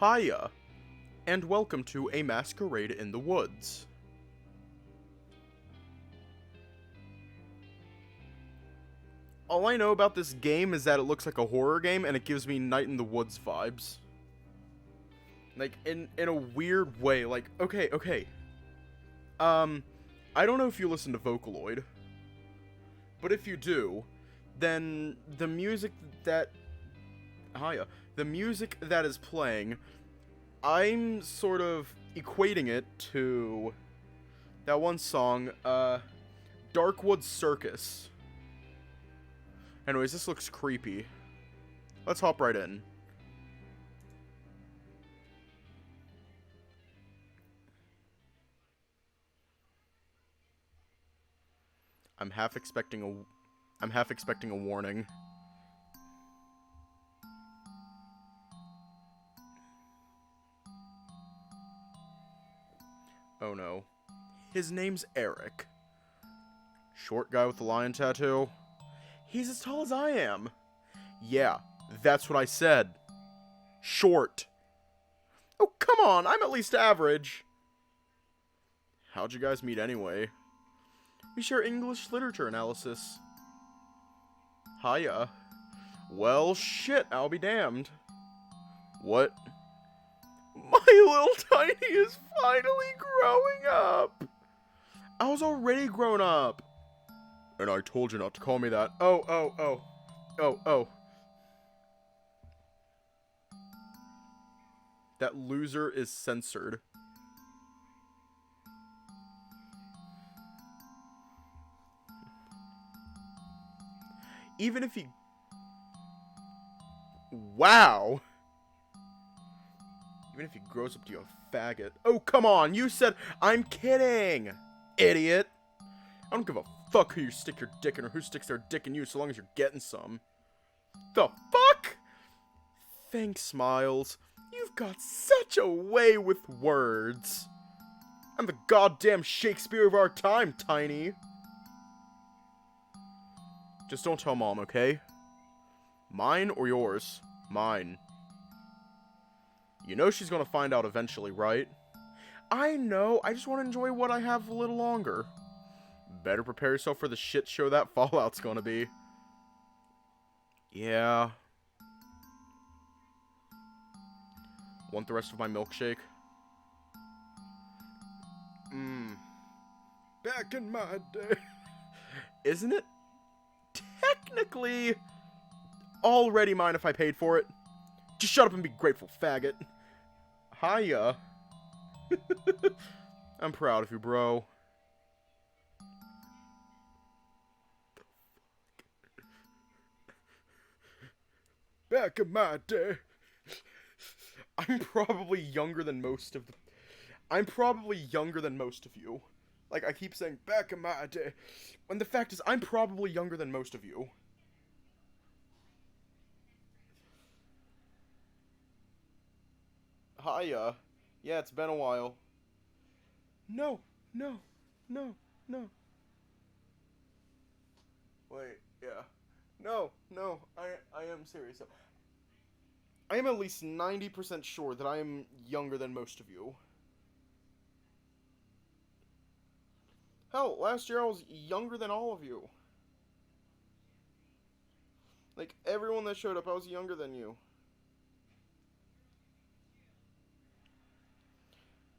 Hiya, and welcome to a Masquerade in the Woods. All I know about this game is that it looks like a horror game, and it gives me Night in the Woods vibes. Like, in a weird way, like, okay. I don't know if you listen to Vocaloid, but if you do, then the music that is playing, I'm sort of equating it to that one song, Darkwood Circus. Anyways, this looks creepy. Let's hop right in. I'm half expecting a warning. Oh no. His name's Eric. Short guy with the lion tattoo. He's as tall as I am. Yeah, that's what I said. Short. Oh, come on, I'm at least average. How'd you guys meet anyway? We share English literature analysis. Hiya. Well, shit, I'll be damned. What? My little tiny is finally growing up. I was already grown up. And I told you not to call me that. Oh. That loser is censored. Even if he... Wow! Even if he grows up to be a faggot. Oh, come on! You said... I'm kidding! Idiot! I don't give a fuck who you stick your dick in or who sticks their dick in you so long as you're getting some. The fuck? Thanks, Miles. You've got such a way with words. I'm the goddamn Shakespeare of our time, Tiny. Just don't tell Mom, okay? Mine or yours? Mine. You know she's gonna find out eventually, right? I know, I just want to enjoy what I have a little longer. Better prepare yourself for the shit show that Fallout's gonna be. Yeah. Want the rest of my milkshake? Back in my day. Isn't it technically already mine if I paid for it? Just shut up and be grateful, faggot. Hiya. I'm proud of you, bro. Back in my day. I'm probably younger than most of you. Like, I keep saying, back in my day. When the fact is, I'm probably younger than most of you. Hiya. Yeah, it's been a while. No. Wait, yeah. No, I am serious. I am at least 90% sure that I am younger than most of you. Hell, last year I was younger than all of you. Like, everyone that showed up, I was younger than you.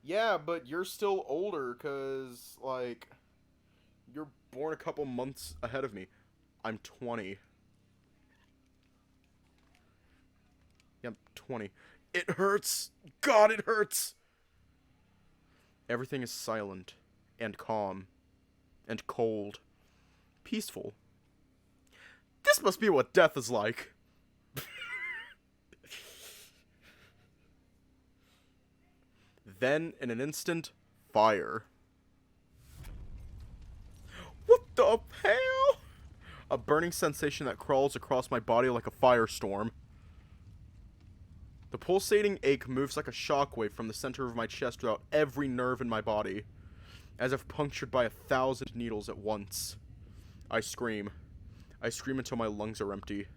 Yeah, but you're still older, cause, like, you're born a couple months ahead of me. I'm 20. Yeah, I'm 20. It hurts! God, it hurts! Everything is silent, and calm, and cold. Peaceful. This must be what death is like. Then, in an instant, fire. What the hell? A burning sensation that crawls across my body like a firestorm. The pulsating ache moves like a shockwave from the center of my chest throughout every nerve in my body, as if punctured by 1,000 needles at once. I scream. I scream until my lungs are empty.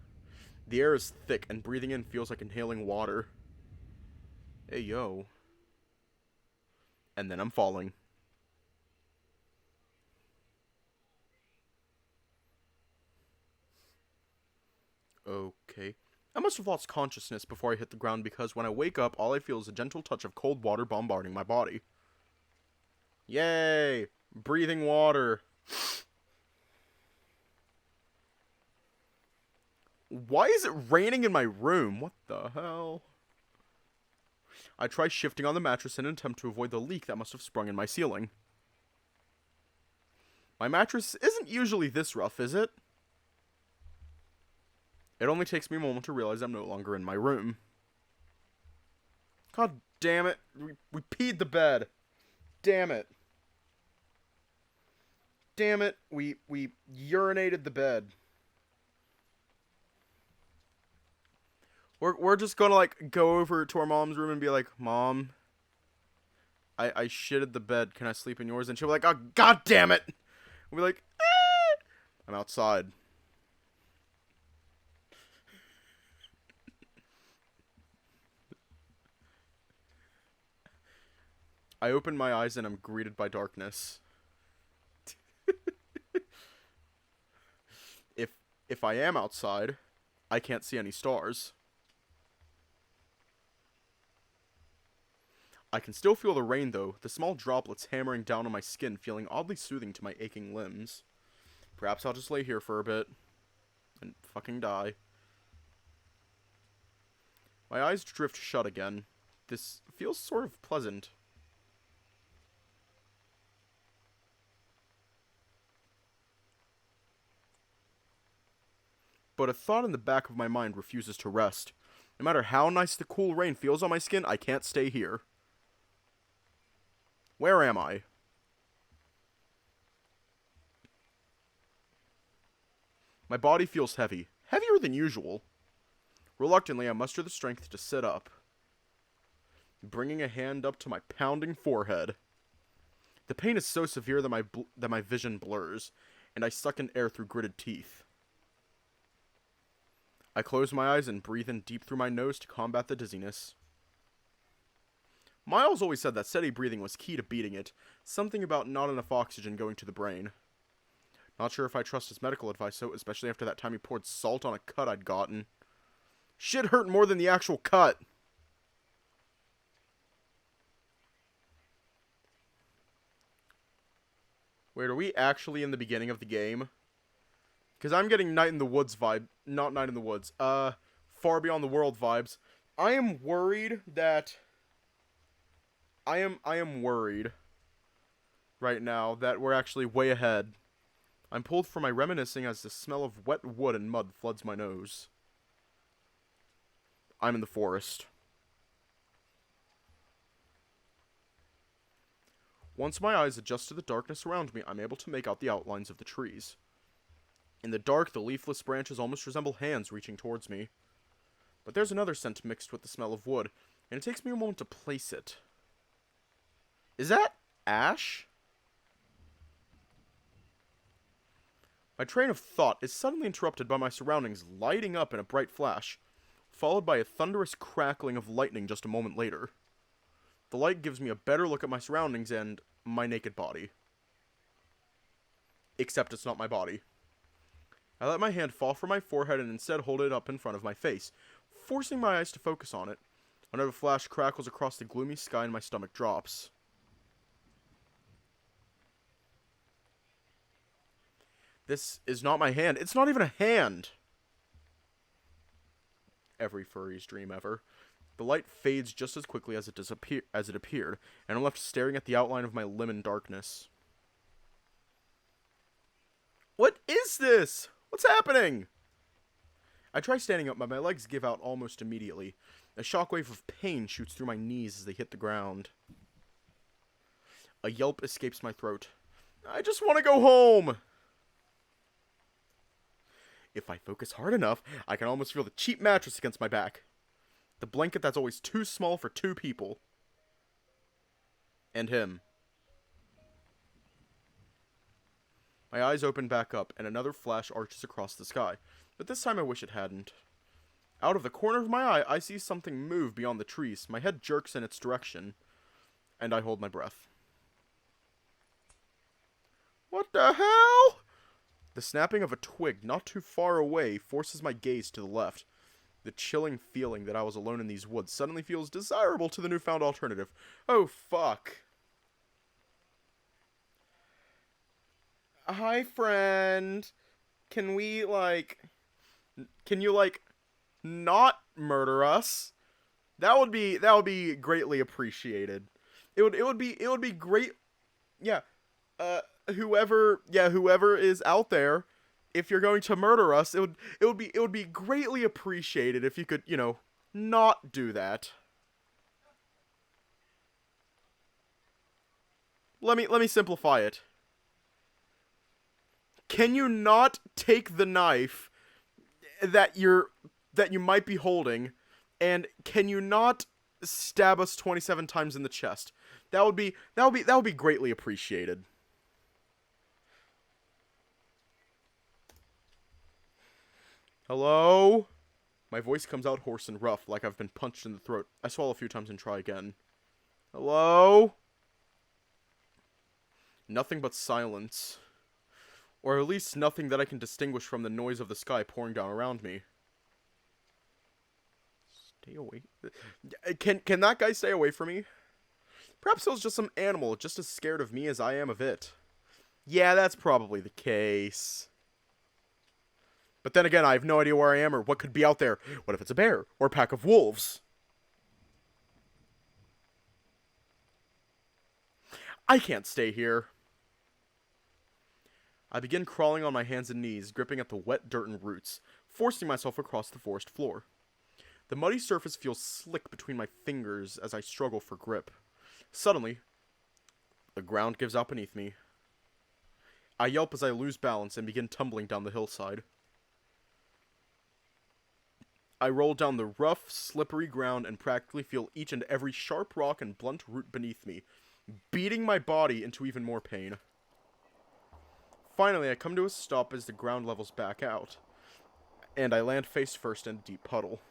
The air is thick, and breathing in feels like inhaling water. Hey, yo. And then I'm falling. Okay. I must have lost consciousness before I hit the ground because when I wake up, all I feel is a gentle touch of cold water bombarding my body. Yay! Breathing water. Why is it raining in my room? What the hell? I try shifting on the mattress in an attempt to avoid the leak that must have sprung in my ceiling. My mattress isn't usually this rough, is it? It only takes me a moment to realize I'm no longer in my room. God damn it. We peed the bed. Damn it. Damn it. We urinated the bed. We're just gonna, like, go over to our mom's room and be like, Mom, I shitted the bed. Can I sleep in yours? And she'll be like, oh, God damn it. We'll be like, eh. I'm outside. I open my eyes and I'm greeted by darkness. If I am outside, I can't see any stars. I can still feel the rain, though, the small droplets hammering down on my skin, feeling oddly soothing to my aching limbs. Perhaps I'll just lay here for a bit and fucking die. My eyes drift shut again. This feels sort of pleasant. But a thought in the back of my mind refuses to rest. No matter how nice the cool rain feels on my skin, I can't stay here. Where am I? My body feels heavy. Heavier than usual. Reluctantly, I muster the strength to sit up, bringing a hand up to my pounding forehead. The pain is so severe that my vision blurs, and I suck in air through gritted teeth. I close my eyes and breathe in deep through my nose to combat the dizziness. Miles always said that steady breathing was key to beating it, something about not enough oxygen going to the brain. Not sure if I trust his medical advice, though, especially after that time he poured salt on a cut I'd gotten. Shit hurt more than the actual cut. Wait, are we actually in the beginning of the game? Because I'm getting Night in the Woods vibe. Not Night in the Woods. Far Beyond the World vibes. I am worried that... I am worried right now that we're actually way ahead. I'm pulled from my reminiscing as the smell of wet wood and mud floods my nose. I'm in the forest. Once my eyes adjust to the darkness around me, I'm able to make out the outlines of the trees. In the dark, the leafless branches almost resemble hands reaching towards me. But there's another scent mixed with the smell of wood, and it takes me a moment to place it. Is that ash? My train of thought is suddenly interrupted by my surroundings lighting up in a bright flash, followed by a thunderous crackling of lightning just a moment later. The light gives me a better look at my surroundings and my naked body. Except it's not my body. I let my hand fall from my forehead and instead hold it up in front of my face, forcing my eyes to focus on it. Another flash crackles across the gloomy sky and my stomach drops. This is not my hand. It's not even a hand! Every furry's dream ever. The light fades just as quickly as it appeared, and I'm left staring at the outline of my limb in darkness. What is this? What's happening? I try standing up, but my legs give out almost immediately. A shockwave of pain shoots through my knees as they hit the ground. A yelp escapes my throat. I just want to go home! If I focus hard enough, I can almost feel the cheap mattress against my back. The blanket that's always too small for two people. And him. My eyes open back up, and another flash arches across the sky. But this time I wish it hadn't. Out of the corner of my eye, I see something move beyond the trees. My head jerks in its direction, and I hold my breath. What the hell? The snapping of a twig not too far away forces my gaze to the left. The chilling feeling that I was alone in these woods suddenly feels desirable to the newfound alternative. Oh, fuck. Hi, friend. Can we, can you, not murder us? That would be greatly appreciated. It would be great. Yeah. Whoever is out there, if you're going to murder us, it would be greatly appreciated if you could, not do that. Let me simplify it. Can you not take the knife that you might be holding, and can you not stab us 27 times in the chest? That would be greatly appreciated. Hello? My voice comes out hoarse and rough, like I've been punched in the throat. I swallow a few times and try again. Hello? Nothing but silence. Or at least nothing that I can distinguish from the noise of the sky pouring down around me. Stay away. Can that guy stay away from me? Perhaps it was just some animal, just as scared of me as I am of it. Yeah, that's probably the case. But then again, I have no idea where I am or what could be out there. What if it's a bear? Or a pack of wolves? I can't stay here. I begin crawling on my hands and knees, gripping at the wet dirt and roots, forcing myself across the forest floor. The muddy surface feels slick between my fingers as I struggle for grip. Suddenly, the ground gives out beneath me. I yelp as I lose balance and begin tumbling down the hillside. I roll down the rough, slippery ground and practically feel each and every sharp rock and blunt root beneath me, beating my body into even more pain. Finally, I come to a stop as the ground levels back out, and I land face first in a deep puddle.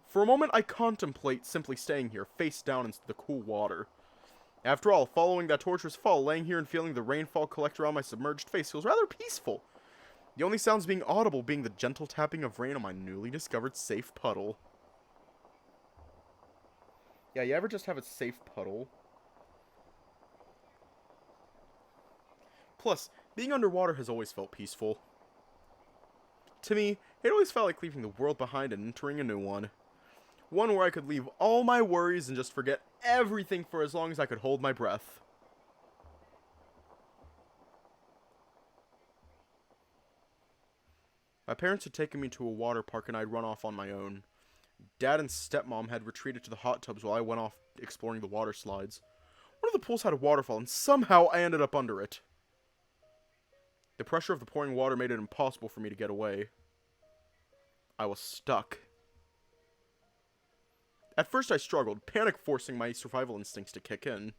For a moment, I contemplate simply staying here, face down into the cool water. After all, following that torturous fall, laying here and feeling the rainfall collect around my submerged face feels rather peaceful. The only sounds being audible being the gentle tapping of rain on my newly discovered safe puddle. Yeah, you ever just have a safe puddle? Plus, being underwater has always felt peaceful. To me, it always felt like leaving the world behind and entering a new one. One where I could leave all my worries and just forget everything for as long as I could hold my breath. My parents had taken me to a water park and I'd run off on my own. Dad and stepmom had retreated to the hot tubs while I went off exploring the water slides. One of the pools had a waterfall and somehow I ended up under it. The pressure of the pouring water made it impossible for me to get away. I was stuck. At first I struggled, panic forcing my survival instincts to kick in.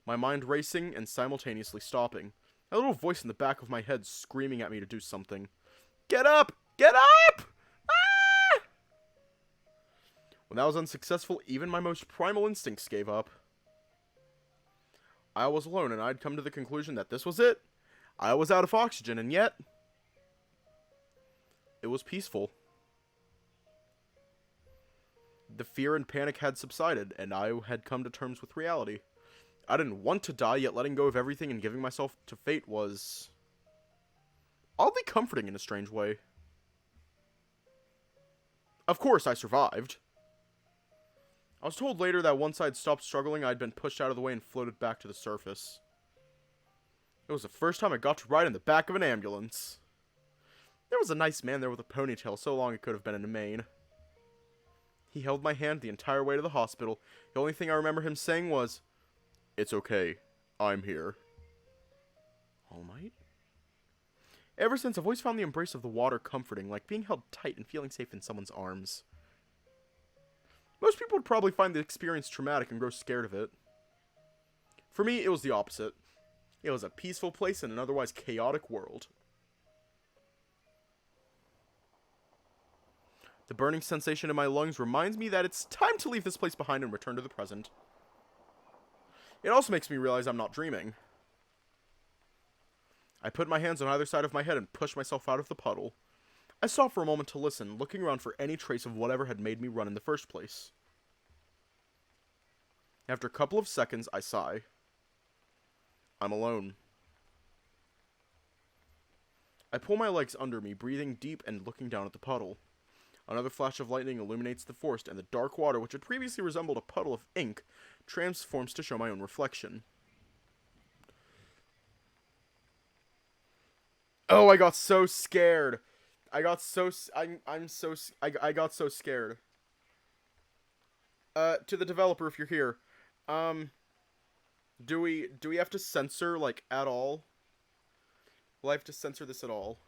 My mind racing and simultaneously stopping. A little voice in the back of my head screaming at me to do something. Get up! Get up! Ah! When that was unsuccessful, even my most primal instincts gave up. I was alone and I'd come to the conclusion that this was it. I was out of oxygen, and yet it was peaceful. The fear and panic had subsided, and I had come to terms with reality. I didn't want to die, yet letting go of everything and giving myself to fate was oddly comforting in a strange way. Of course, I survived. I was told later that once I'd stopped struggling, I'd been pushed out of the way and floated back to the surface. It was the first time I got to ride in the back of an ambulance. There was a nice man there with a ponytail so long it could have been in a mane. He held my hand the entire way to the hospital. The only thing I remember him saying was, "It's okay. I'm here." All Might? Ever since, I've always found the embrace of the water comforting, like being held tight and feeling safe in someone's arms. Most people would probably find the experience traumatic and grow scared of it. For me, it was the opposite. It was a peaceful place in an otherwise chaotic world. The burning sensation in my lungs reminds me that it's time to leave this place behind and return to the present. It also makes me realize I'm not dreaming. I put my hands on either side of my head and push myself out of the puddle. I stopped for a moment to listen, looking around for any trace of whatever had made me run in the first place. After a couple of seconds, I sigh. I'm alone. I pull my legs under me, breathing deep and looking down at the puddle. Another flash of lightning illuminates the forest, and the dark water, which had previously resembled a puddle of ink, transforms to show my own reflection. Oh, I got so scared. I got so scared. To the developer, if you're here, do we have to censor, like, at all? Will I have to censor this at all?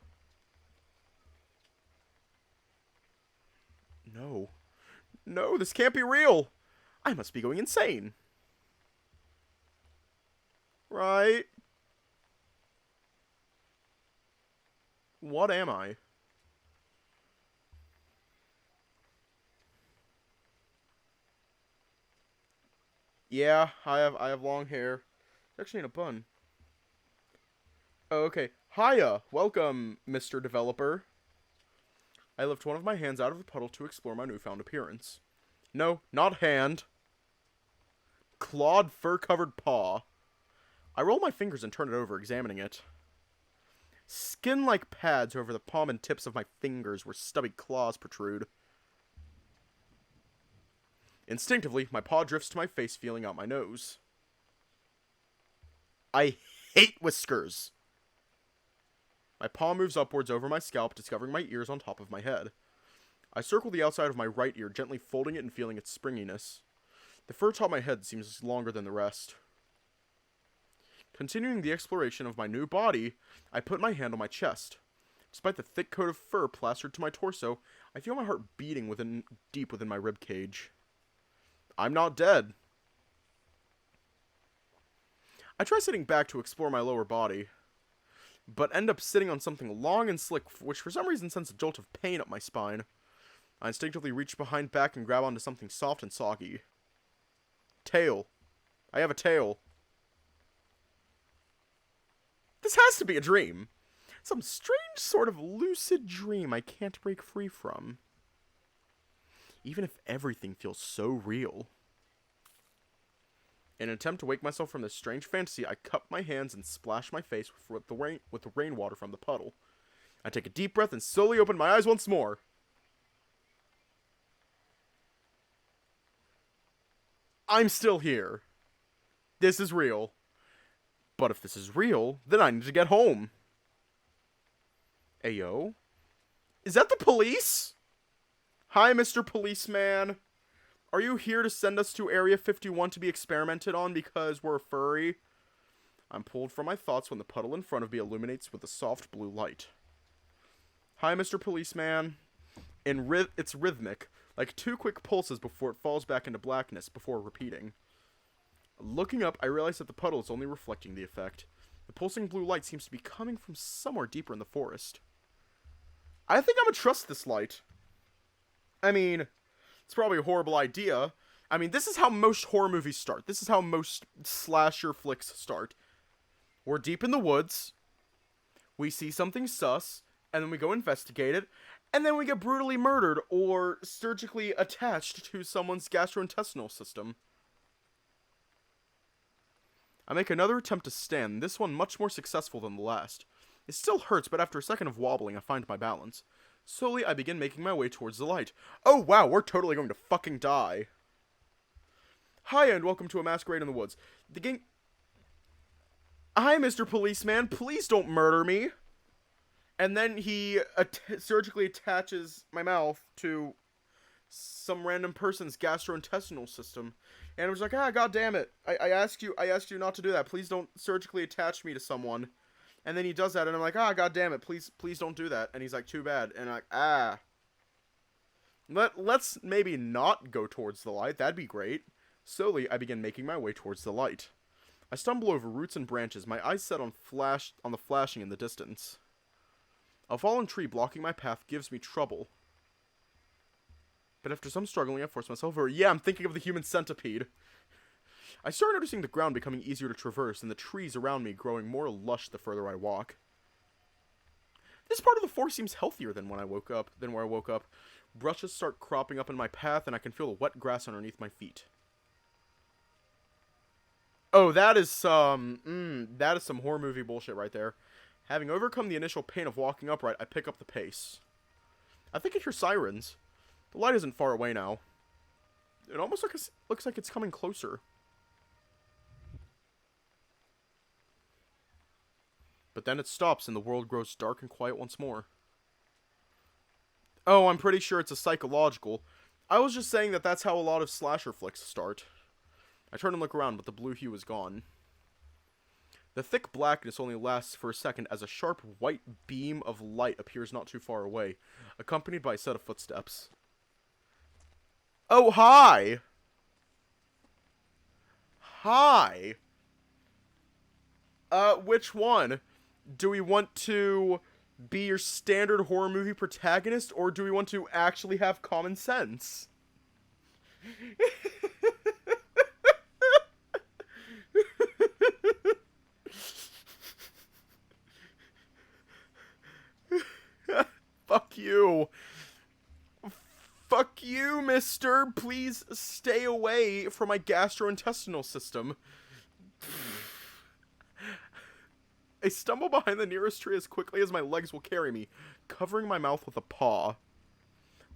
No. No, this can't be real. I must be going insane. Right? What am I? Yeah, I have long hair. It's actually in a bun. Oh, okay. Hiya! Welcome, Mr. Developer. I lift one of my hands out of the puddle to explore my newfound appearance. No, not hand. Clawed, fur-covered paw. I roll my fingers and turn it over, examining it. Skin-like pads over the palm and tips of my fingers where stubby claws protrude. Instinctively, my paw drifts to my face, feeling out my nose. I hate whiskers. My paw moves upwards over my scalp, discovering my ears on top of my head. I circle the outside of my right ear, gently folding it and feeling its springiness. The fur atop my head seems longer than the rest. Continuing the exploration of my new body, I put my hand on my chest. Despite the thick coat of fur plastered to my torso, I feel my heart beating deep within my rib cage. I'm not dead. I try sitting back to explore my lower body, but end up sitting on something long and slick, which for some reason sends a jolt of pain up my spine. I instinctively reach behind back and grab onto something soft and soggy. Tail. I have a tail. This has to be a dream. Some strange sort of lucid dream I can't break free from. Even if everything feels so real. In an attempt to wake myself from this strange fantasy, I cup my hands and splash my face with the rainwater from the puddle. I take a deep breath and slowly open my eyes once more. I'm still here. This is real. But if this is real, then I need to get home. Ayo? Is that the police? Hi, Mr. Policeman. Are you here to send us to Area 51 to be experimented on because we're furry? I'm pulled from my thoughts when the puddle in front of me illuminates with a soft blue light. Hi, Mr. Policeman. It's rhythmic, like 2 quick pulses before it falls back into blackness before repeating. Looking up, I realize that the puddle is only reflecting the effect. The pulsing blue light seems to be coming from somewhere deeper in the forest. I think I'm gonna trust this light. I mean, it's probably a horrible idea. I mean, this is how most horror movies start. This is how most slasher flicks start. We're deep in the woods. We see something sus, and then we go investigate it, and then we get brutally murdered or surgically attached to someone's gastrointestinal system. I make another attempt to stand, this one much more successful than the last. It still hurts, but after a second of wobbling, I find my balance. Slowly, I begin making my way towards the light. Oh wow, we're totally going to fucking die. Hi, and welcome to a Masquerade in the Woods. The game... Hi, Mr. Policeman, please don't murder me. And then he surgically attaches my mouth to some random person's gastrointestinal system. And I was like, god damn it. I asked you not to do that. Please don't surgically attach me to someone. And then he does that, and I'm like, god damn it, please don't do that. And he's like, too bad. And I'm like, let's maybe not go towards the light. That'd be great. Slowly, I begin making my way towards the light. I stumble over roots and branches, my eyes set on the flashing in the distance. A fallen tree blocking my path gives me trouble. But after some struggling, I forced myself over. Yeah, I'm thinking of the human centipede. I started noticing the ground becoming easier to traverse, and the trees around me growing more lush the further I walk. This part of the forest seems healthier than where I woke up. Brushes start cropping up in my path, and I can feel the wet grass underneath my feet. Oh, that is some horror movie bullshit right there. Having overcome the initial pain of walking upright, I pick up the pace. I think I hear sirens. The light isn't far away now. It almost looks like it's coming closer. But then it stops and the world grows dark and quiet once more. Oh, I'm pretty sure it's a psychological. I was just saying that that's how a lot of slasher flicks start. I turn and look around, but the blue hue is gone. The thick blackness only lasts for a second as a sharp white beam of light appears not too far away, accompanied by a set of footsteps. Oh, hi! Hi! Which one? Do we want to be your standard horror movie protagonist, or do we want to actually have common sense? Fuck you. Fuck you, mister. Please stay away from my gastrointestinal system. I stumble behind the nearest tree as quickly as my legs will carry me, covering my mouth with a paw.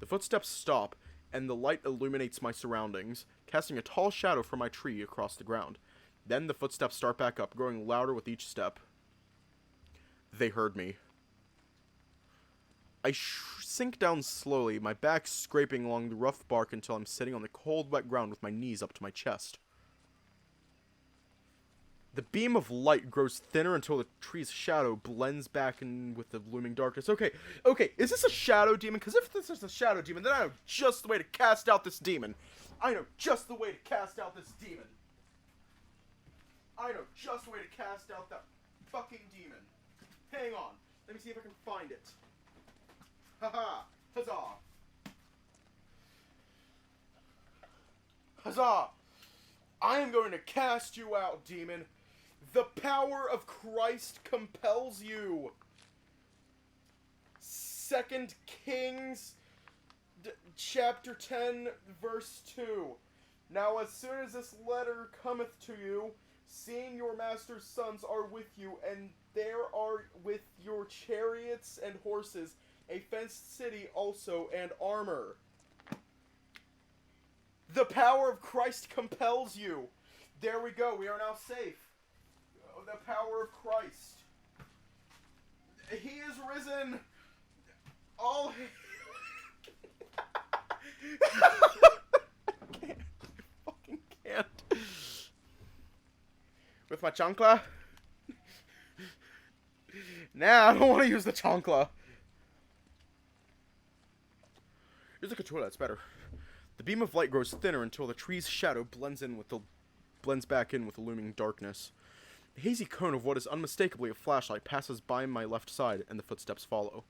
The footsteps stop, and the light illuminates my surroundings, casting a tall shadow from my tree across the ground. Then the footsteps start back up, growing louder with each step. They heard me. I sink down slowly, my back scraping along the rough bark until I'm sitting on the cold, wet ground with my knees up to my chest. The beam of light grows thinner until the tree's shadow blends back in with the looming darkness. Okay, is this a shadow demon? Because if this is a shadow demon, then I know just the way to cast out this demon. I know just the way to cast out that fucking demon. Hang on, let me see if I can find it. Haha, huzzah. Huzzah! I am going to cast you out, demon. The power of Christ compels you. 2 Kings, chapter 10, verse 2. Now as soon as this letter cometh to you, seeing your master's sons are with you, and there are with your chariots and horses, a fenced city also, and armor. The power of Christ compels you. There we go. We are now safe. The power of Christ. He is risen. All. I fucking can't. With my chancla? Nah, I don't want to use the chancla. Use the controller, that's better. The beam of light grows thinner until the tree's shadow blends back in with the looming darkness. The hazy cone of what is unmistakably a flashlight passes by my left side, and the footsteps follow.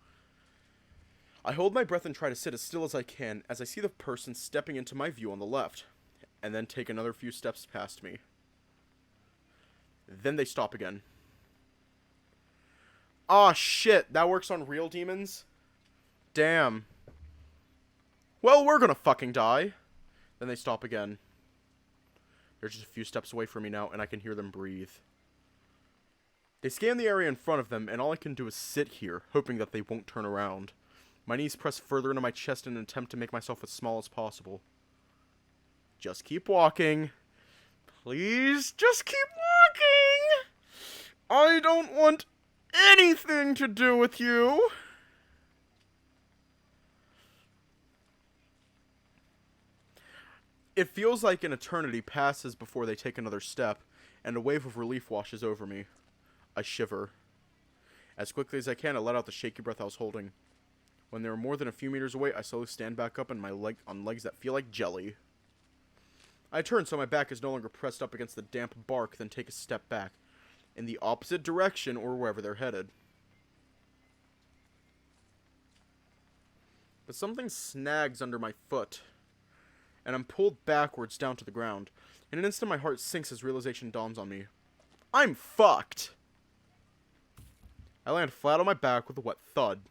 I hold my breath and try to sit as still as I can as I see the person stepping into my view on the left, and then take another few steps past me. Then they stop again. Aw, shit, that works on real demons? Damn. Well, we're gonna fucking die. Then they stop again. They're just a few steps away from me now, and I can hear them breathe. They scan the area in front of them, and all I can do is sit here, hoping that they won't turn around. My knees press further into my chest in an attempt to make myself as small as possible. Just keep walking. Please, just keep walking! I don't want anything to do with you! It feels like an eternity passes before they take another step, and a wave of relief washes over me. I shiver. As quickly as I can, I let out the shaky breath I was holding. When they were more than a few meters away, I slowly stand back up on legs that feel like jelly. I turn so my back is no longer pressed up against the damp bark, then take a step back, in the opposite direction or wherever they're headed. But something snags under my foot, and I'm pulled backwards down to the ground. In an instant, my heart sinks as realization dawns on me. I'm fucked! I land flat on my back with a wet thud.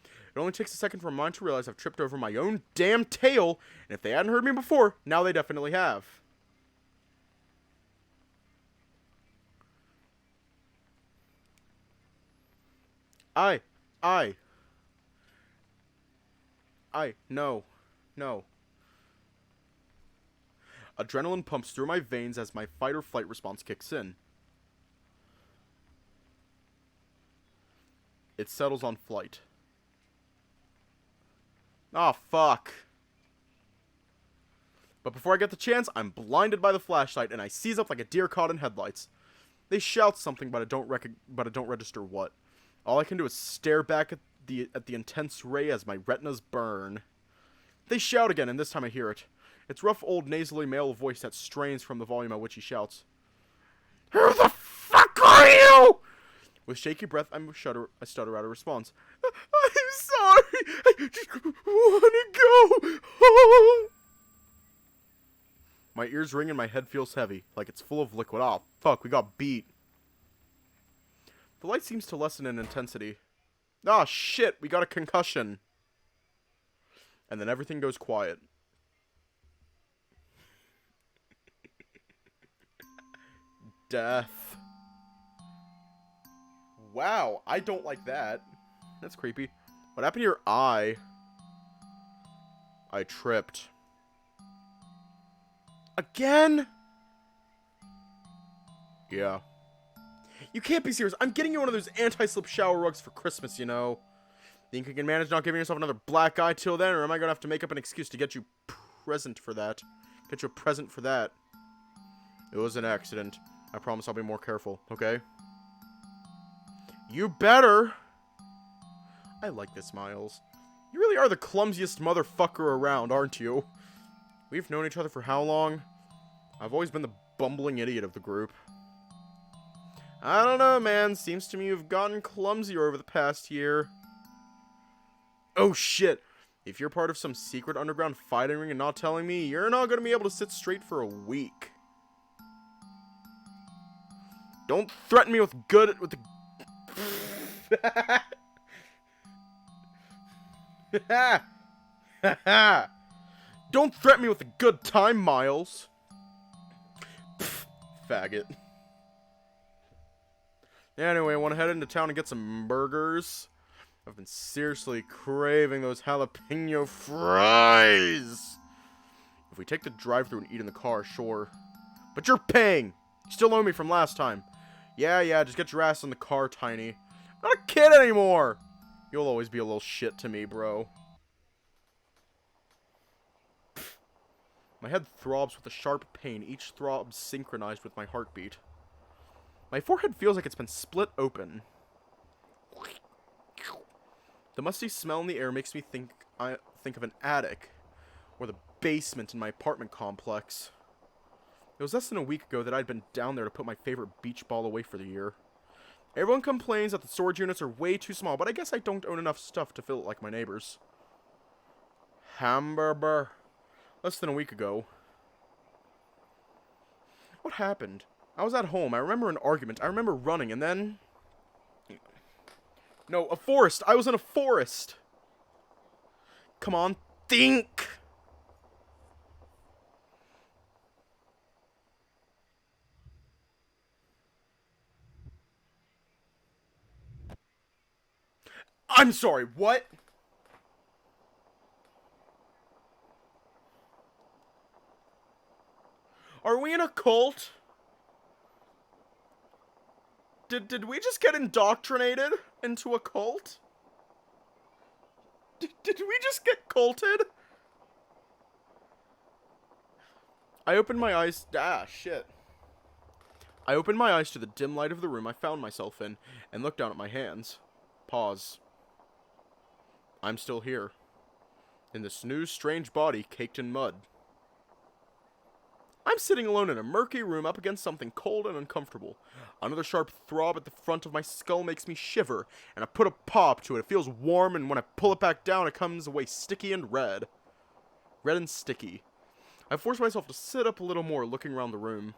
It only takes a second for mine to realize I've tripped over my own damn tail, and if they hadn't heard me before, now they definitely have. No. Adrenaline pumps through my veins as my fight or flight response kicks in. It settles on flight. Ah, fuck. But before I get the chance, I'm blinded by the flashlight, and I seize up like a deer caught in headlights. They shout something, but I don't register what. All I can do is stare back at the intense ray as my retinas burn. They shout again, and this time I hear it. It's rough old nasally male voice that strains from the volume at which he shouts. Who the fuck are you? With shaky breath, I stutter out a response. I'm sorry. I just want to go home. My ears ring and my head feels heavy, like it's full of liquid. Oh, fuck, we got beat. The light seems to lessen in intensity. Ah, shit, we got a concussion. And then everything goes quiet. Death. Wow, I don't like that. That's creepy. What happened to your eye? I tripped. Again? Yeah. You can't be serious. I'm getting you one of those anti-slip shower rugs for Christmas, you know. Think you can manage not giving yourself another black eye till then, or am I gonna have to make up an excuse to get you present for that? Get you a present for that. It was an accident. I promise I'll be more careful, okay? You better! I like this, Miles. You really are the clumsiest motherfucker around, aren't you? We've known each other for how long? I've always been the bumbling idiot of the group. I don't know, man. Seems to me you've gotten clumsier over the past year. Oh, shit. If you're part of some secret underground fighting ring and not telling me, you're not going to be able to sit straight for a week. Don't threaten me with the... Don't threaten me with a good time, Miles. Pfft, faggot. Anyway, I want to head into town and get some burgers. I've been seriously craving those jalapeno fries. If we take the drive-thru and eat in the car, sure. But you're paying! You still owe me from last time. Yeah, just get your ass in the car, Tiny. I'm not a kid anymore! You'll always be a little shit to me, bro. My head throbs with a sharp pain, each throb synchronized with my heartbeat. My forehead feels like it's been split open. The musty smell in the air makes me think of an attic, or the basement in my apartment complex. It was less than a week ago that I'd been down there to put my favorite beach ball away for the year. Everyone complains that the storage units are way too small, but I guess I don't own enough stuff to fill it like my neighbors. Hamburger. Less than a week ago. What happened? I was at home. I remember an argument. I remember running, and then... No, a forest. I was in a forest. Come on, think. I'm sorry, what? Are we in a cult? Did we just get indoctrinated into a cult? Did we just get culted? I opened my eyes... Ah, shit. I opened my eyes to the dim light of the room I found myself in, and looked down at my hands. Pause. I'm still here. In this new, strange body caked in mud. I'm sitting alone in a murky room up against something cold and uncomfortable. Another sharp throb at the front of my skull makes me shiver, and I put a paw up to it. It feels warm, and when I pull it back down, it comes away sticky and red. Red and sticky. I force myself to sit up a little more, looking around the room.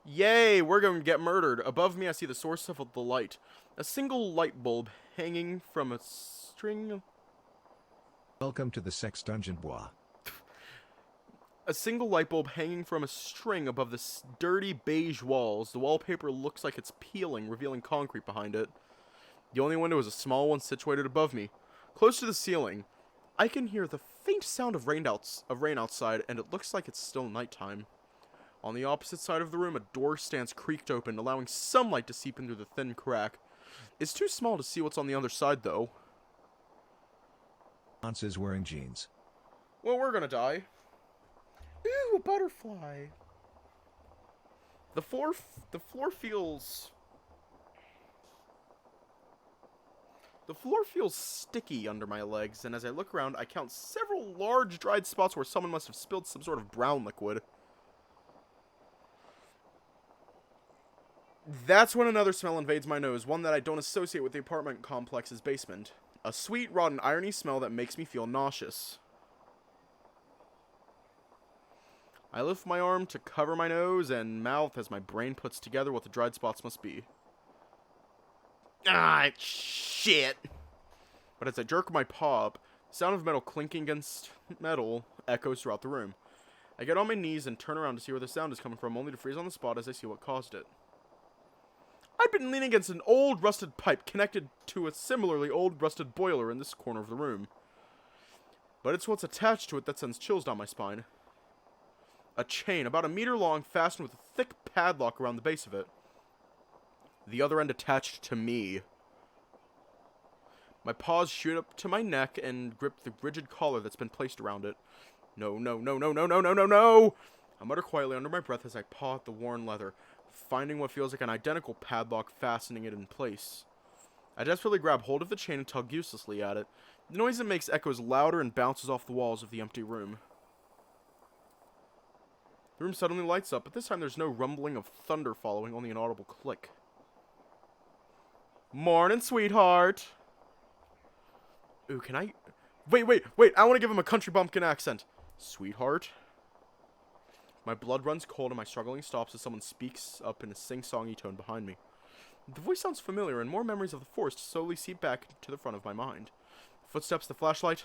Yay, we're going to get murdered. Above me, I see the source of the light. A single light bulb hanging from a string of... Welcome to the sex dungeon, bois. A single light bulb hanging from a string above the dirty beige walls. The wallpaper looks like it's peeling, revealing concrete behind it. The only window is a small one situated above me. Close to the ceiling, I can hear the faint sound of rain outside, and it looks like it's still nighttime. On the opposite side of the room, a door stands creaked open, allowing some light to seep in through the thin crack. It's too small to see what's on the other side, though. Hans is wearing jeans. Well, we're gonna die. Ooh, a butterfly. The floor feels... The floor feels sticky under my legs, and as I look around, I count several large dried spots where someone must have spilled some sort of brown liquid. That's when another smell invades my nose, one that I don't associate with the apartment complex's basement. A sweet, rotten irony smell that makes me feel nauseous. I lift my arm to cover my nose and mouth as my brain puts together what the dried spots must be. Ah, shit! But as I jerk my paw up, the sound of metal clinking against metal echoes throughout the room. I get on my knees and turn around to see where the sound is coming from, only to freeze on the spot as I see what caused it. I'd been leaning against an old rusted pipe connected to a similarly old rusted boiler in this corner of the room. But it's what's attached to it that sends chills down my spine. A chain, about a meter long, fastened with a thick padlock around the base of it. The other end attached to me. My paws shoot up to my neck and grip the rigid collar that's been placed around it. No, no, no, no, no, no, no, no, no! I mutter quietly under my breath as I paw at the worn leather, finding what feels like an identical padlock, fastening it in place. I desperately grab hold of the chain and tug uselessly at it. The noise it makes echoes louder and bounces off the walls of the empty room. The room suddenly lights up, but this time there's no rumbling of thunder following, only an audible click. Morning, sweetheart! Ooh, can I... Wait, I want to give him a country bumpkin accent. Sweetheart? My blood runs cold and my struggling stops as someone speaks up in a sing-songy tone behind me. The voice sounds familiar, and more memories of the forest slowly seep back to the front of my mind. Footsteps, the flashlight.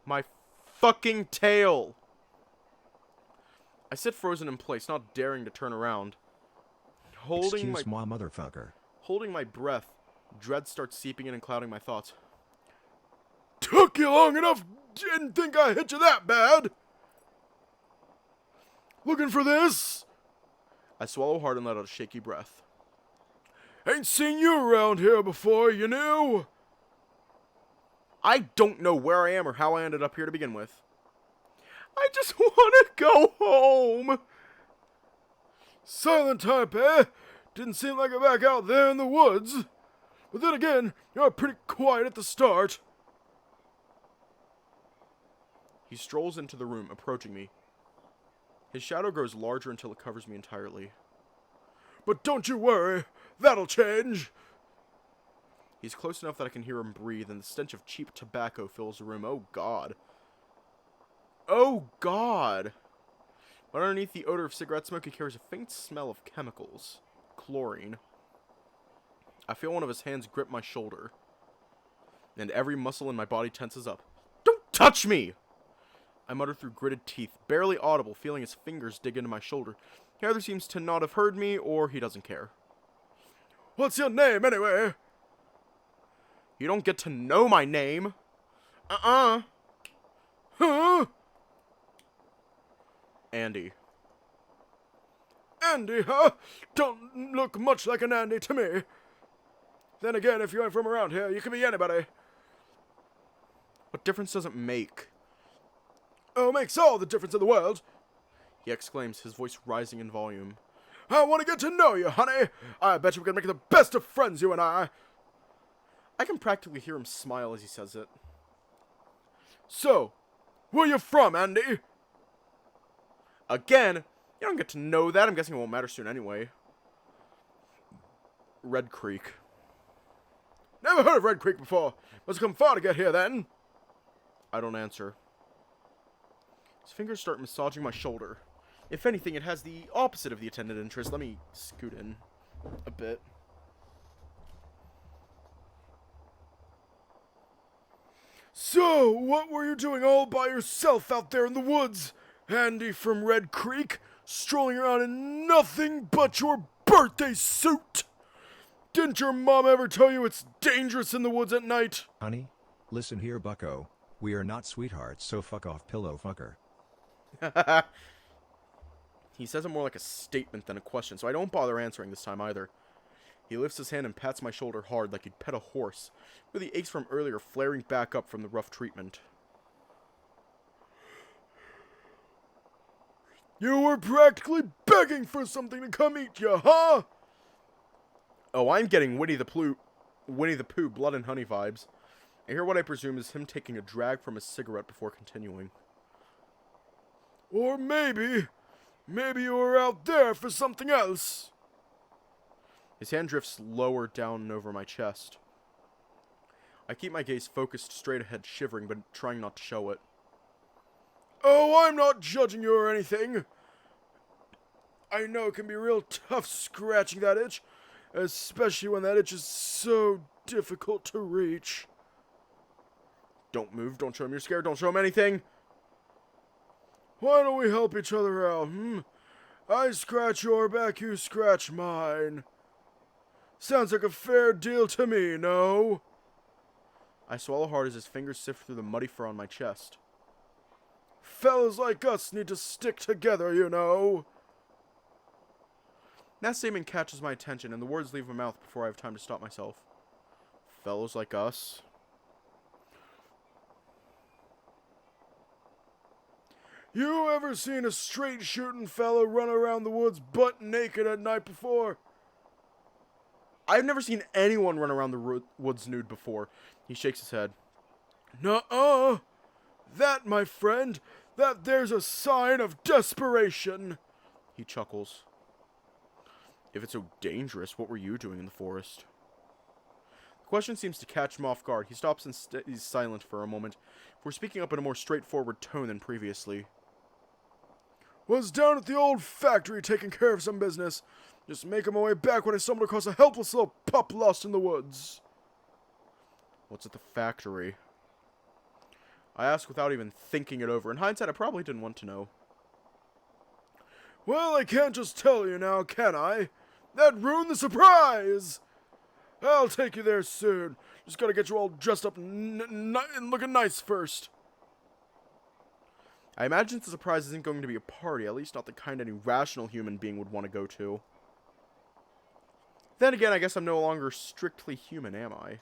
My fucking tail! I sit frozen in place, not daring to turn around. Excuse moi, motherfucker. Holding my breath, dread starts seeping in and clouding my thoughts. Took you long enough? Didn't think I hit you that bad? Looking for this? I swallow hard and let out a shaky breath. Ain't seen you around here before, you know? I don't know where I am or how I ended up here to begin with. I just want to go home. Silent type, eh? Didn't seem like it back out there in the woods. But then again, you're pretty quiet at the start. He strolls into the room, approaching me. His shadow grows larger until it covers me entirely. But don't you worry, that'll change. He's close enough that I can hear him breathe, and the stench of cheap tobacco fills the room. Oh, God. Oh, God. But underneath the odor of cigarette smoke, he carries a faint smell of chemicals. Chlorine. I feel one of his hands grip my shoulder, and every muscle in my body tenses up. Don't touch me! I mutter through gritted teeth, barely audible, feeling his fingers dig into my shoulder. He either seems to not have heard me, or he doesn't care. What's your name, anyway? You don't get to know my name. Huh? Andy. Andy, huh? Don't look much like an Andy to me. Then again, if you ain't from around here, you can be anybody. What difference does it make? Oh, it makes all the difference in the world, he exclaims, his voice rising in volume. I want to get to know you, honey. I bet you we can make the best of friends, you and I. I can practically hear him smile as he says it. So, where you from, Andy? Again? You don't get to know that. I'm guessing it won't matter soon anyway. Red Creek. Never heard of Red Creek before. Must have come far to get here then. I don't answer. His fingers start massaging my shoulder. If anything, it has the opposite of the attended interest. Let me scoot in a bit. So, what were you doing all by yourself out there in the woods, Andy from Red Creek, strolling around in nothing but your birthday suit? Didn't your mom ever tell you it's dangerous in the woods at night? Honey, listen here, bucko. We are not sweethearts, so fuck off, pillow fucker. He says it more like a statement than a question, so I don't bother answering this time either. He lifts his hand and pats my shoulder hard like he'd pet a horse, with the aches from earlier flaring back up from the rough treatment. You were practically begging for something to come eat you, huh? Oh, I'm getting Winnie the Pooh, blood and honey vibes. I hear what I presume is him taking a drag from his cigarette before continuing. Or maybe you were out there for something else. His hand drifts lower down and over my chest. I keep my gaze focused straight ahead, shivering, but trying not to show it. Oh, I'm not judging you or anything. I know it can be real tough scratching that itch, especially when that itch is so difficult to reach. Don't move, don't show him you're scared, don't show him anything. Why don't we help each other out, I scratch your back, you scratch mine. Sounds like a fair deal to me, no? I swallow hard as his fingers sift through the muddy fur on my chest. Fellas like us need to stick together, you know. That statement catches my attention, and the words leave my mouth before I have time to stop myself. Fellows like us? You ever seen a straight-shooting fella run around the woods butt naked at night before? I've never seen anyone run around the woods nude before. He shakes his head. Nuh-uh. That, my friend, there's a sign of desperation. He chuckles. If it's so dangerous, what were you doing in the forest? The question seems to catch him off guard. He stops and he's silent for a moment. We're speaking up in a more straightforward tone than previously. Was down at the old factory taking care of some business. Just making my way back when I stumbled across a helpless little pup lost in the woods. What's at the factory? I ask without even thinking it over. In hindsight, I probably didn't want to know. Well, I can't just tell you now, can I? That'd ruin the surprise! I'll take you there soon. Just gotta get you all dressed up and looking nice first. I imagine the surprise isn't going to be a party, at least not the kind any rational human being would want to go to. Then again, I guess I'm no longer strictly human, am I?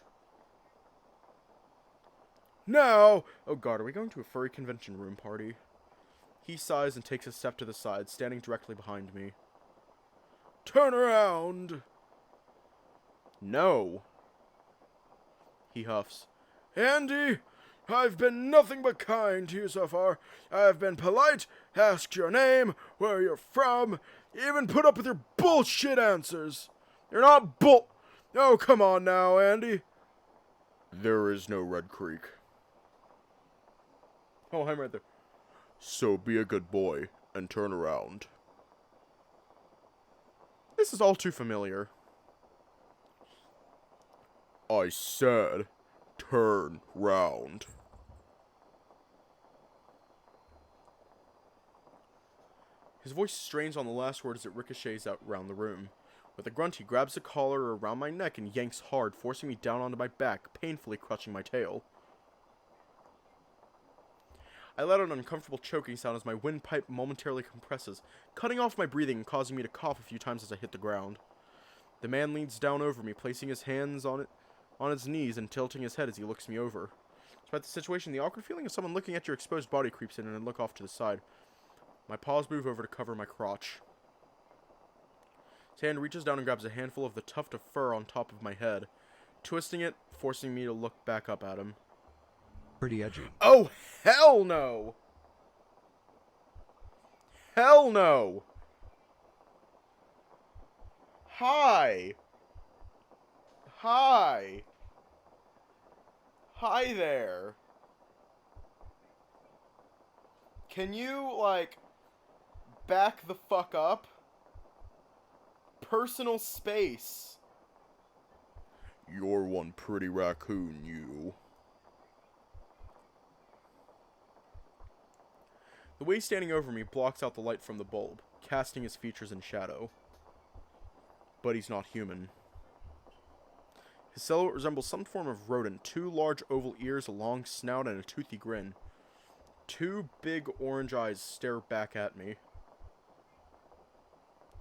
Now! Oh god, are we going to a furry convention room party? He sighs and takes a step to the side, standing directly behind me. Turn around! No! He huffs. Andy, I've been nothing but kind to you so far. I've been polite, asked your name, where you're from, even put up with your bullshit answers. You're not Oh, come on now, Andy. There is no Red Creek. Oh, I'm right there. So be a good boy and turn around. This is all too familiar. I said, turn round. His voice strains on the last word as it ricochets out round the room. With a grunt, he grabs the collar around my neck and yanks hard, forcing me down onto my back, painfully clutching my tail. I let out an uncomfortable choking sound as my windpipe momentarily compresses, cutting off my breathing and causing me to cough a few times as I hit the ground. The man leans down over me, placing his hands on his knees and tilting his head as he looks me over. Despite the situation, the awkward feeling of someone looking at your exposed body creeps in, and I look off to the side. My paws move over to cover my crotch. His hand reaches down and grabs a handful of the tuft of fur on top of my head, twisting it, forcing me to look back up at him. Pretty edgy. Oh, hell no! Hell no! Hi! Hi! Hi there! Can you, like, back the fuck up? Personal space. You're one pretty raccoon, you. The way he's standing over me blocks out the light from the bulb, casting his features in shadow. But he's not human. His silhouette resembles some form of rodent. 2 large oval ears, a long snout, and a toothy grin. 2 big orange eyes stare back at me.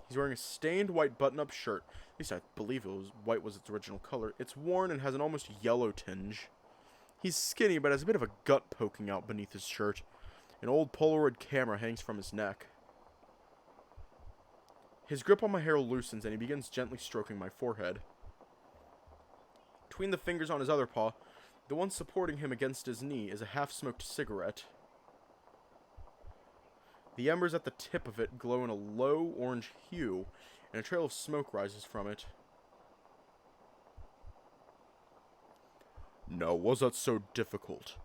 He's wearing a stained white button-up shirt. At least I believe white was its original color. It's worn and has an almost yellow tinge. He's skinny, but has a bit of a gut poking out beneath his shirt. An old Polaroid camera hangs from his neck. His grip on my hair loosens, and he begins gently stroking my forehead. Between the fingers on his other paw, the one supporting him against his knee, is a half-smoked cigarette. The embers at the tip of it glow in a low orange hue, and a trail of smoke rises from it. Now, was that so difficult,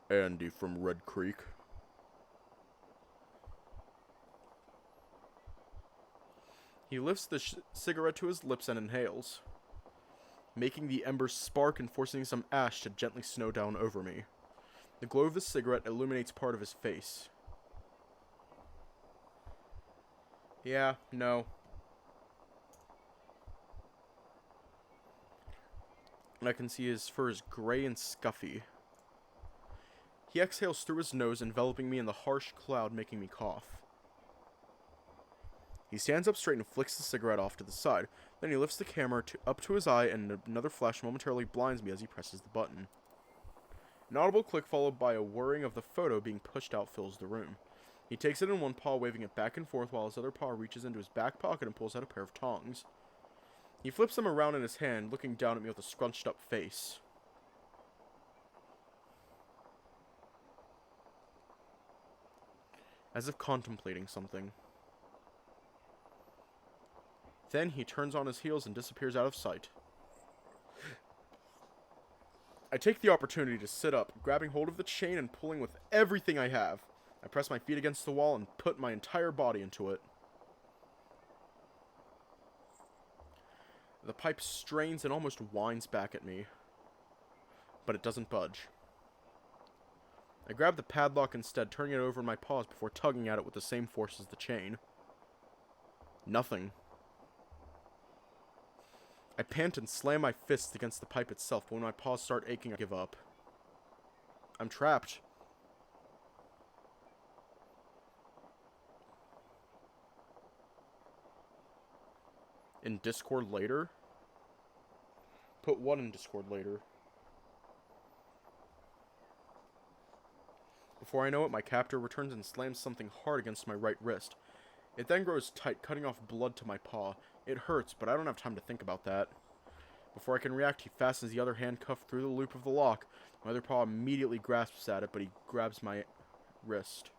Andy from Red Creek? He lifts the cigarette to his lips and inhales, making the embers spark and forcing some ash to gently snow down over me. The glow of the cigarette illuminates part of his face. Yeah, no. And I can see his fur is gray and scuffy. He exhales through his nose, enveloping me in the harsh cloud, making me cough. He stands up straight and flicks the cigarette off to the side. Then he lifts the camera up to his eye, and another flash momentarily blinds me as he presses the button. An audible click followed by a whirring of the photo being pushed out fills the room. He takes it in one paw, waving it back and forth, while his other paw reaches into his back pocket and pulls out a pair of tongs. He flips them around in his hand, looking down at me with a scrunched up face. As if contemplating something. Then he turns on his heels and disappears out of sight. I take the opportunity to sit up, grabbing hold of the chain and pulling with everything I have. I press my feet against the wall and put my entire body into it. The pipe strains and almost whines back at me, but it doesn't budge. I grab the padlock instead, turning it over in my paws before tugging at it with the same force as the chain. Nothing. I pant and slam my fists against the pipe itself, but when my paws start aching, I give up. I'm trapped. In Discord later? Put what in Discord later? Before I know it, my captor returns and slams something hard against my right wrist. It then grows tight, cutting off blood to my paw. It hurts, but I don't have time to think about that. Before I can react, he fastens the other handcuff through the loop of the lock. My other paw immediately grasps at it, but he grabs my wrist.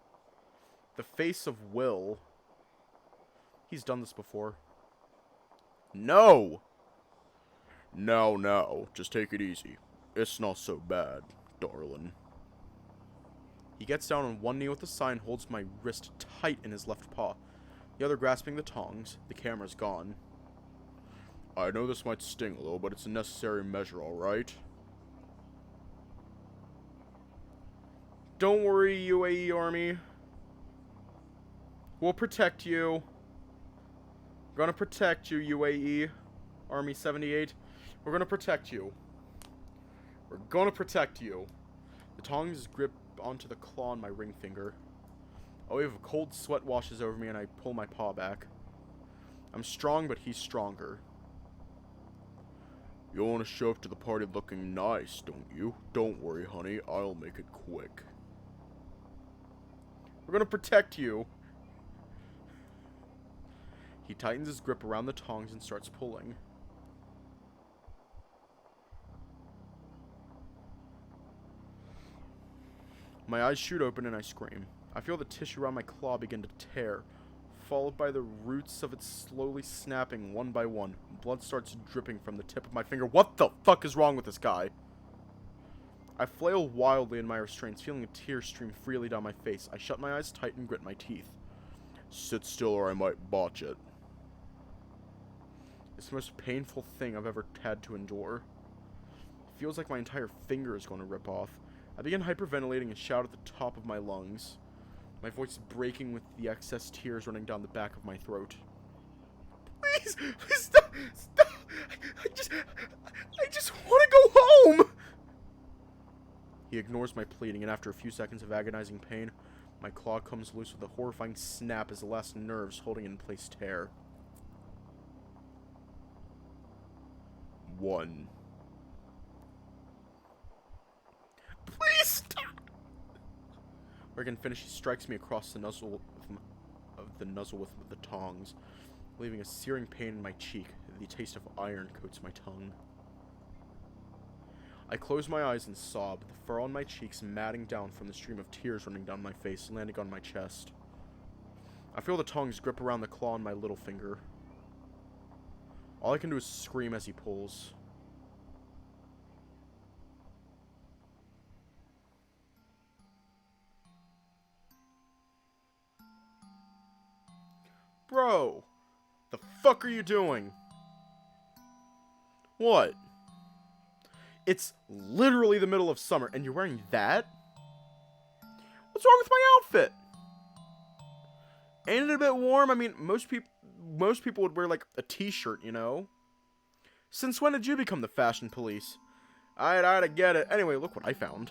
The face of Will. He's done this before. No! No, just take it easy. It's not so bad, darling. He gets down on one knee with the sign, holds my wrist tight in his left paw, the other grasping the tongs. The camera's gone. I know this might sting a little, but it's a necessary measure, alright? Don't worry, UAE Army. We'll protect you. We're gonna protect you, UAE Army 78. We're gonna protect you. We're gonna protect you. The tongs grip onto the claw on my ring finger. A wave of cold sweat washes over me and I pull my paw back. I'm strong, but he's stronger. You want to show up to the party looking nice, don't you? Don't worry, honey. I'll make it quick. We're gonna protect you. He tightens his grip around the tongs and starts pulling. My eyes shoot open and I scream. I feel the tissue around my claw begin to tear, followed by the roots of it slowly snapping one by one. Blood starts dripping from the tip of my finger. What the fuck is wrong with this guy? I flail wildly in my restraints, feeling a tear stream freely down my face. I shut my eyes tight and grit my teeth. Sit still or I might botch it. It's the most painful thing I've ever had to endure. It feels like my entire finger is going to rip off. I begin hyperventilating and shout at the top of my lungs, my voice breaking with the excess tears running down the back of my throat. Please, please stop, stop. I just want to go home. He ignores my pleading, and after a few seconds of agonizing pain, my claw comes loose with a horrifying snap as the last nerves holding it in place tear. 1. Please stop! Where I can finish, he strikes me across the nuzzle with the tongs, leaving a searing pain in my cheek. The taste of iron coats my tongue. I close my eyes and sob, the fur on my cheeks matting down from the stream of tears running down my face, landing on my chest. I feel the tongs grip around the claw on my little finger. All I can do is scream as he pulls. Bro, the fuck are you doing? What? It's literally the middle of summer, and you're wearing that? What's wrong with my outfit? Ain't it a bit warm? I mean, most people would wear, like, a t-shirt, you know? Since when did you become the fashion police? I get it. Anyway, look what I found.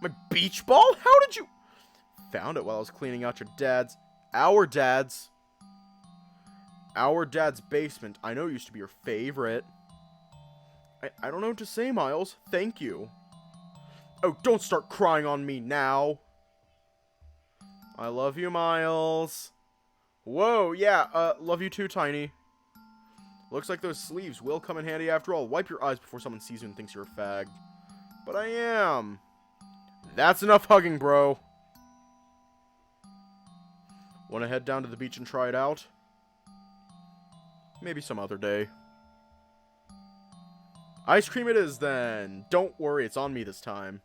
My beach ball? How did you... Found it while I was cleaning out your dad's... Our dad's basement. I know it used to be your favorite. I don't know what to say, Miles. Thank you. Oh, don't start crying on me now. I love you, Miles. Whoa, yeah, love you too, Tiny. Looks like those sleeves will come in handy after all. Wipe your eyes before someone sees you and thinks you're a fag. But I am. That's enough hugging, bro. Wanna head down to the beach and try it out? Maybe some other day. Ice cream it is, then. Don't worry, it's on me this time.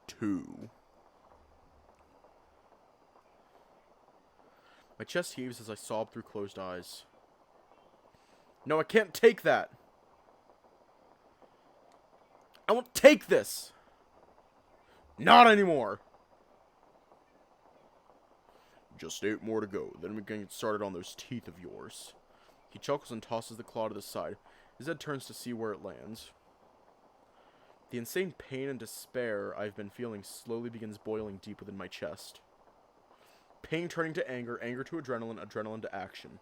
Two. My chest heaves as I sob through closed eyes. No, I can't take that. I won't take this. Not anymore. Just 8 more to go, then we can get started on those teeth of yours. He chuckles and tosses the claw to the side. His head turns to see where it lands. The insane pain and despair I've been feeling slowly begins boiling deep within my chest. Pain turning to anger, anger to adrenaline, adrenaline to action.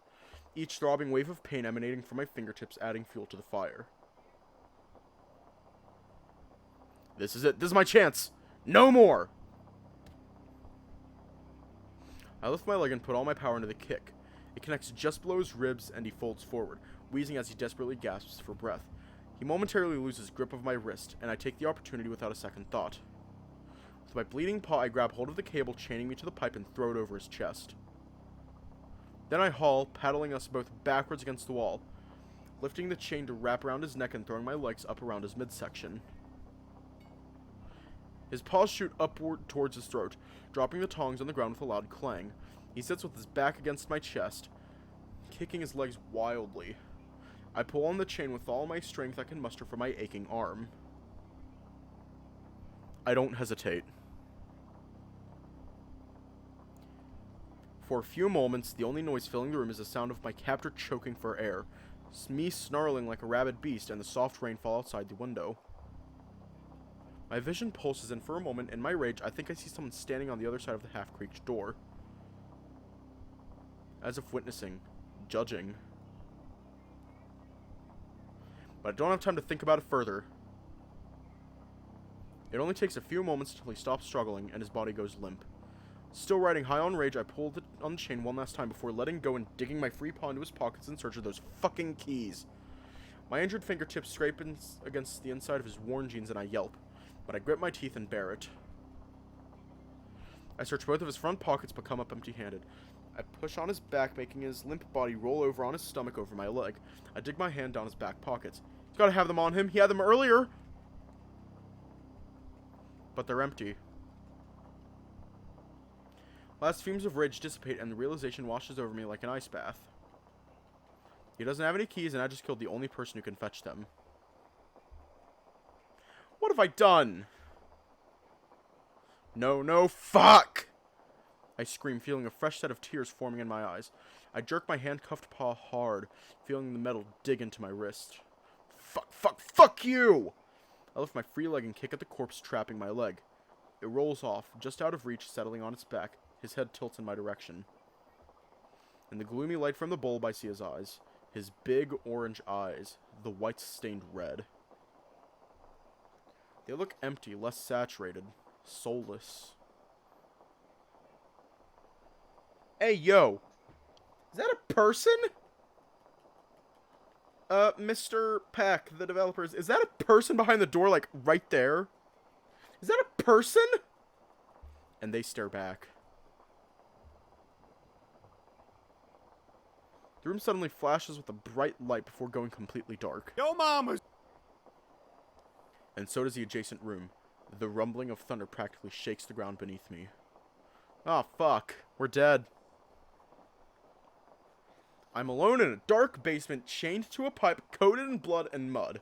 Each throbbing wave of pain emanating from my fingertips, adding fuel to the fire. This is it. This is my chance. No more! I lift my leg and put all my power into the kick. It connects just below his ribs, and he folds forward, wheezing as he desperately gasps for breath. He momentarily loses grip of my wrist, and I take the opportunity without a second thought. With my bleeding paw, I grab hold of the cable chaining me to the pipe and throw it over his chest. Then I haul, paddling us both backwards against the wall, lifting the chain to wrap around his neck and throwing my legs up around his midsection. His paws shoot upward towards his throat, dropping the tongs on the ground with a loud clang. He sits with his back against my chest, kicking his legs wildly. I pull on the chain with all my strength I can muster for my aching arm. I don't hesitate. For a few moments, the only noise filling the room is the sound of my captor choking for air, me snarling like a rabid beast, and the soft rainfall outside the window. My vision pulses, and for a moment, in my rage, I think I see someone standing on the other side of the half-creaked door. As if witnessing, judging. But I don't have time to think about it further. It only takes a few moments until he stops struggling and his body goes limp. Still riding high on rage, I pulled it on the chain one last time before letting go and digging my free paw into his pockets in search of those fucking keys. My injured fingertips scrape against the inside of his worn jeans and I yelp, but I grit my teeth and bear it. I search both of his front pockets but come up empty-handed. I push on his back, making his limp body roll over on his stomach over my leg. I dig my hand down his back pockets. He's gotta have them on him. He had them earlier! But they're empty. Last fumes of rage dissipate and the realization washes over me like an ice bath. He doesn't have any keys and I just killed the only person who can fetch them. What have I done? No, fuck! I scream, feeling a fresh set of tears forming in my eyes. I jerk my handcuffed paw hard, feeling the metal dig into my wrist. Fuck you! I lift my free leg and kick at the corpse trapping my leg. It rolls off, just out of reach, settling on its back. His head tilts in my direction. In the gloomy light from the bulb, I see his eyes. His big orange eyes, the whites stained red. They look empty, less saturated, soulless. Hey, yo! Is that a person? Mr. Peck, the developers, is that a person behind the door, like, right there? Is that a person? And they stare back. The room suddenly flashes with a bright light before going completely dark. Yo, mama! And so does the adjacent room. The rumbling of thunder practically shakes the ground beneath me. Ah, fuck. We're dead. I'm alone in a dark basement, chained to a pipe, coated in blood and mud.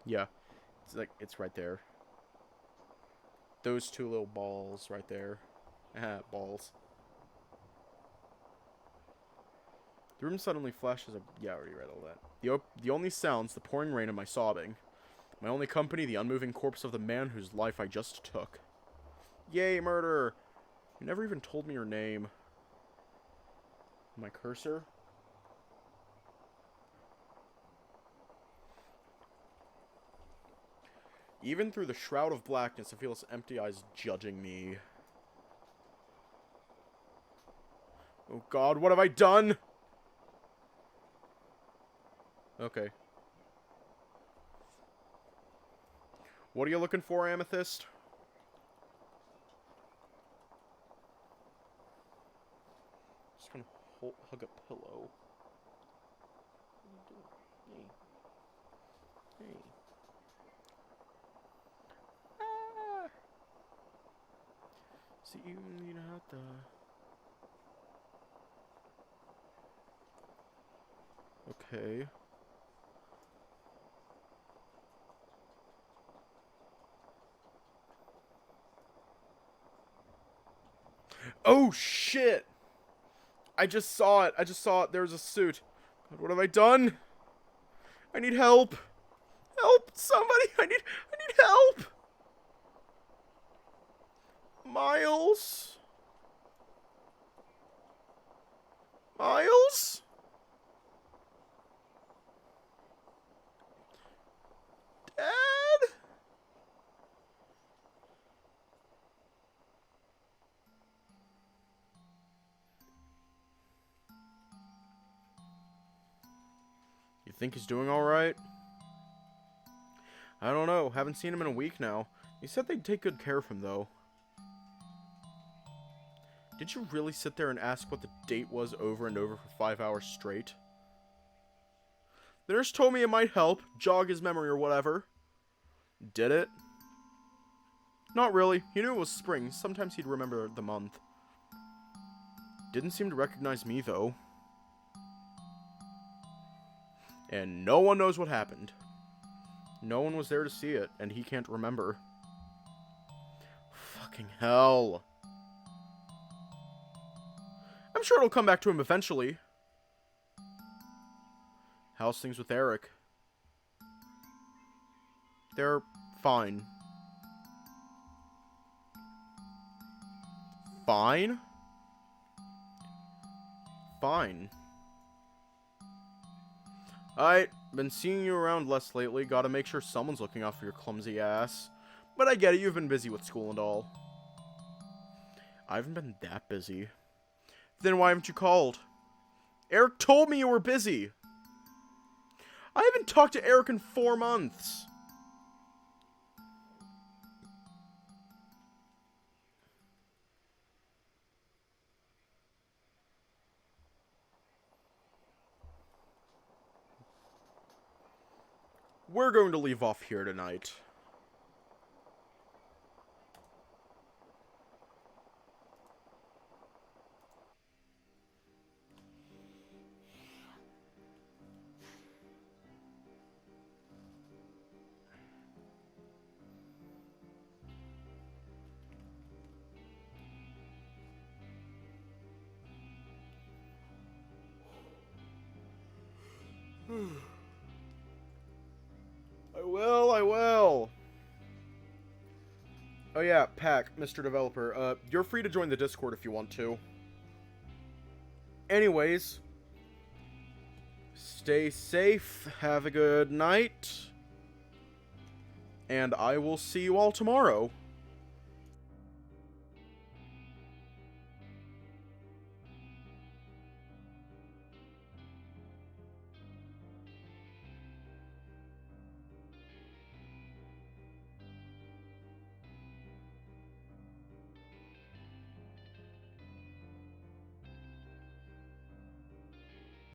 Yeah. It's right there. Those two little balls right there. Balls. The room suddenly flashes up. Yeah, I already read all that. The only sounds, the pouring rain and my sobbing. My only company, the unmoving corpse of the man whose life I just took. Yay, murder! You never even told me your name. My cursor? Even through the shroud of blackness, I feel his empty eyes judging me. Oh god, what have I done? Okay. What are you looking for, Amethyst? Just gonna hug a pillow. Hey. Ah. See, you need out the... Okay. Oh, shit! I just saw it. There was a suit. God, what have I done? I need help. Help! Somebody! I need help! Miles? Miles? Dad? You think he's doing alright? I don't know. Haven't seen him in a week now. He said they'd take good care of him, though. Did you really sit there and ask what the date was over and over for 5 hours straight? The nurse told me it might help, jog his memory or whatever. Did it? Not really. He knew it was spring. Sometimes he'd remember the month. Didn't seem to recognize me, though. And no one knows what happened. No one was there to see it, and he can't remember. Fucking hell. I'm sure it'll come back to him eventually. How's things with Eric? They're fine. Fine? Fine. Alright, been seeing you around less lately. Gotta make sure someone's looking out for your clumsy ass. But I get it, you've been busy with school and all. I haven't been that busy. Then why haven't you called? Eric told me you were busy. I haven't talked to Eric in 4 months. We're going to leave off here tonight. I will. Oh yeah, Pack, Mr. Developer, you're free to join the Discord if you want to. Anyways, stay safe, have a good night, and I will see you all tomorrow.